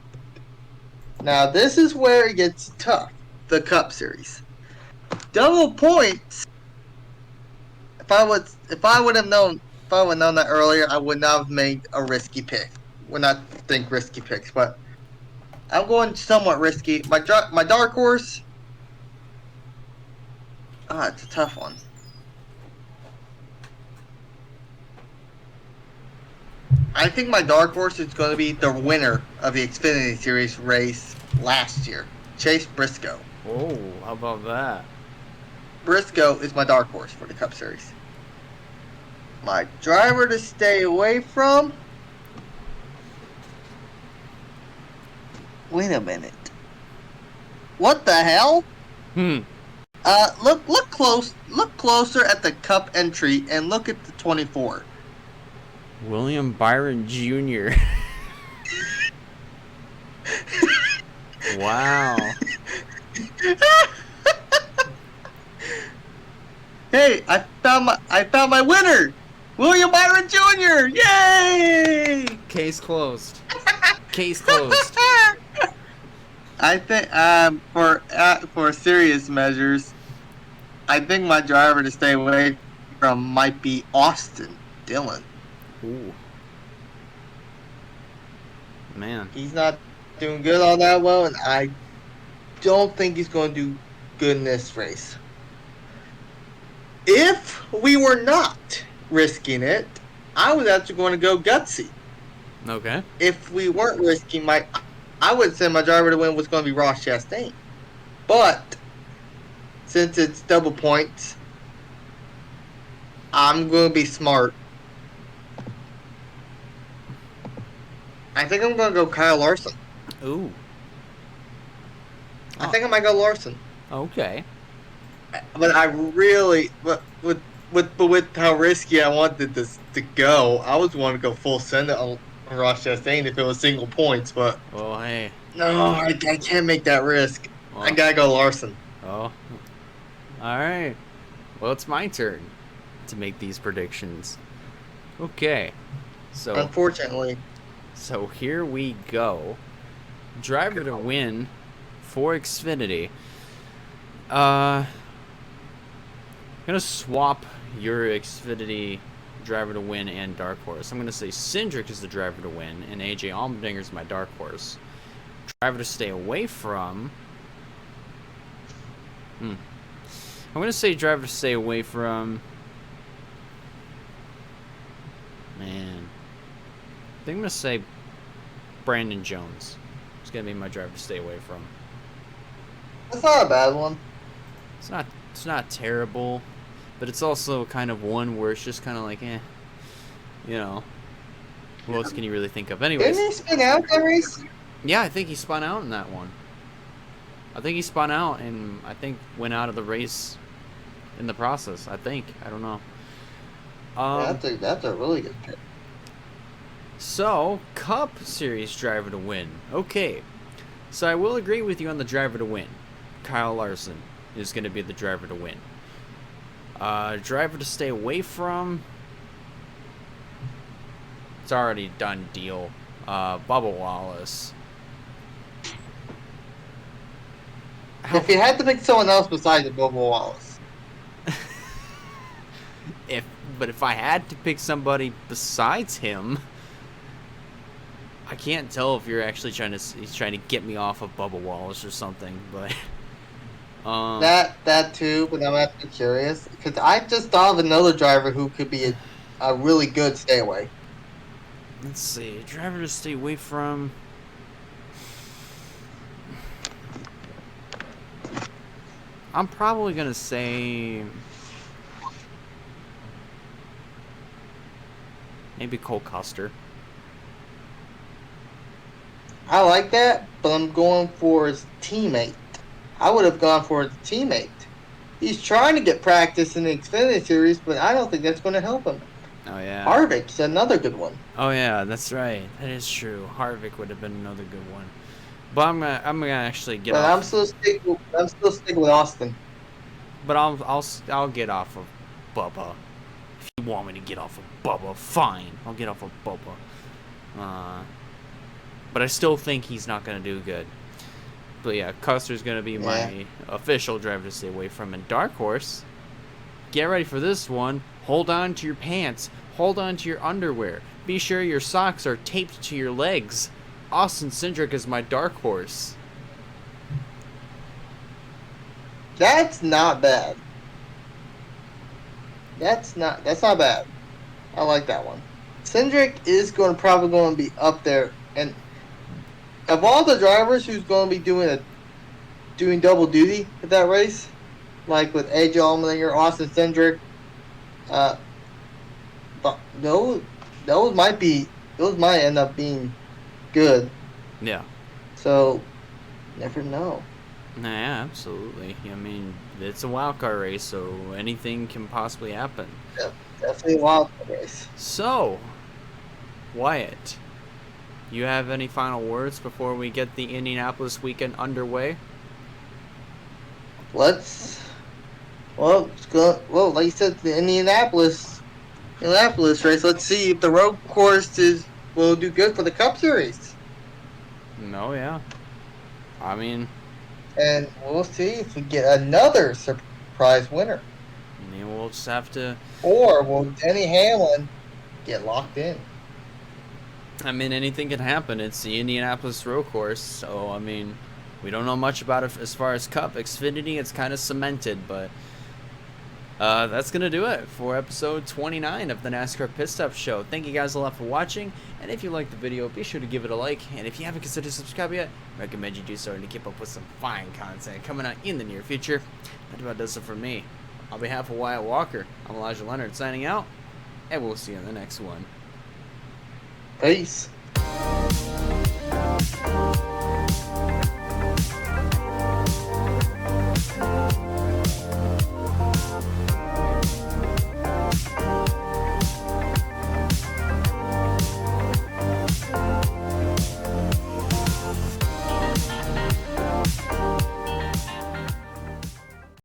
[SPEAKER 2] Now, this is where it gets tough. The Cup Series. Double points. If I would have known that earlier, I would not have made a risky pick. Would not think risky picks, but I'm going somewhat risky. My dark horse. It's a tough one. I think my dark horse is going to be the winner of the Xfinity Series race last year, Chase Briscoe.
[SPEAKER 1] Oh, how about that?
[SPEAKER 2] Briscoe is my dark horse for the Cup Series. My driver to stay away from. Wait a minute. What the hell? Look closer at the Cup entry and look at the 24.
[SPEAKER 1] William Byron Jr. Wow.
[SPEAKER 2] Hey, I found my winner, William Byron Jr. Yay!
[SPEAKER 1] Case closed. Case closed.
[SPEAKER 2] I think for serious measures, I think my driver to stay away from might be Austin Dillon.
[SPEAKER 1] Ooh. Man.
[SPEAKER 2] He's not doing good on that well, and I don't think he's going to do good in this race. If we were not risking it, I was actually going to go gutsy.
[SPEAKER 1] Okay.
[SPEAKER 2] If we weren't risking I would say my driver to win was going to be Ross Chastain. But since it's double points, I'm going to be smart. I think I'm going to go Kyle Larson.
[SPEAKER 1] Ooh.
[SPEAKER 2] I think I might go Larson.
[SPEAKER 1] Okay.
[SPEAKER 2] But I really, with how risky I wanted this to go, I was wanting to go full send on Ross Chastain if it was single points. But
[SPEAKER 1] well, hey.
[SPEAKER 2] No, I can't make that risk.
[SPEAKER 1] Well,
[SPEAKER 2] I gotta go Larson.
[SPEAKER 1] Oh. All right. Well, it's my turn to make these predictions. Okay. So.
[SPEAKER 2] Unfortunately.
[SPEAKER 1] So here we go. Driver to win for Xfinity. I'm gonna swap your Xfinity driver to win and dark horse. I'm gonna say Cindric is the driver to win, and AJ Allmendinger is my dark horse. Driver to stay away from. I'm gonna say driver to stay away from. Man. I think I'm going to say Brandon Jones. He's going to be my driver to stay away from.
[SPEAKER 2] That's not a bad one.
[SPEAKER 1] It's not terrible, but it's also kind of one where it's just kind of like, you know, who else can you really think of? Anyways.
[SPEAKER 2] Didn't he spin out that race?
[SPEAKER 1] Yeah, I think he spun out in that one. I think he spun out and I think went out of the race in the process. I think. I don't know.
[SPEAKER 2] That's a really good pick.
[SPEAKER 1] So, Cup Series driver to win. Okay. So I will agree with you on the driver to win. Kyle Larson is going to be the driver to win. Driver to stay away from. It's already a done deal. Bubba Wallace.
[SPEAKER 2] If you had to pick someone else besides Bubba Wallace.
[SPEAKER 1] If I had to pick somebody besides him, I can't tell if you're actually he's trying to get me off of Bubba Wallace or something, but
[SPEAKER 2] that too, but I'm actually curious because I just thought of another driver who could be a really good stay away.
[SPEAKER 1] Let's see, driver to stay away from. I'm probably gonna say maybe Cole Custer.
[SPEAKER 2] I like that, but I'm going for his teammate. I would have gone for his teammate. He's trying to get practice in the Xfinity Series, but I don't think that's going to help him.
[SPEAKER 1] Oh yeah.
[SPEAKER 2] Harvick's another good one.
[SPEAKER 1] Oh yeah, that's right. That is true. Harvick would have been another good one. But I'm gonna actually get
[SPEAKER 2] But
[SPEAKER 1] off.
[SPEAKER 2] I'm still sticking with Austin.
[SPEAKER 1] But I'll get off of Bubba. If you want me to get off of Bubba, fine. I'll get off of Bubba. But I still think he's not gonna do good. But yeah, Custer's gonna be my official driver to stay away from. And Dark Horse, get ready for this one. Hold on to your pants. Hold on to your underwear. Be sure your socks are taped to your legs. Austin Cindric is my Dark Horse.
[SPEAKER 2] That's not bad. That's not bad. I like that one. Cindric is probably going to be up there, and of all the drivers who's going to be doing double duty at that race, like with AJ Allmendinger, Austin Cindric, but those might end up being good.
[SPEAKER 1] Yeah.
[SPEAKER 2] So, never know.
[SPEAKER 1] Nah, absolutely. I mean, it's a wild card race, so anything can possibly happen.
[SPEAKER 2] Yeah, definitely a wild card race.
[SPEAKER 1] So, Wyatt, you have any final words before we get the Indianapolis weekend underway?
[SPEAKER 2] Well, like you said, the Indianapolis race. Let's see if the road course will do good for the Cup Series.
[SPEAKER 1] No, yeah. I mean,
[SPEAKER 2] and we'll see if we get another surprise winner.
[SPEAKER 1] I mean, we'll just have to.
[SPEAKER 2] Or will Denny Hamlin get locked in?
[SPEAKER 1] I mean, anything can happen. It's the Indianapolis road course, so I mean, we don't know much about it as far as Cup. Xfinity, it's kind of cemented, but that's going to do it for episode 29 of the NASCAR Pit Stop Show. Thank you guys a lot for watching, and if you liked the video, be sure to give it a like, and if you haven't considered subscribing yet, I recommend you do so to keep up with some fine content coming out in the near future. That about does it for me. On behalf of Wyatt Walker, I'm Elijah Leonard signing out, and we'll see you in the next one.
[SPEAKER 2] Peace.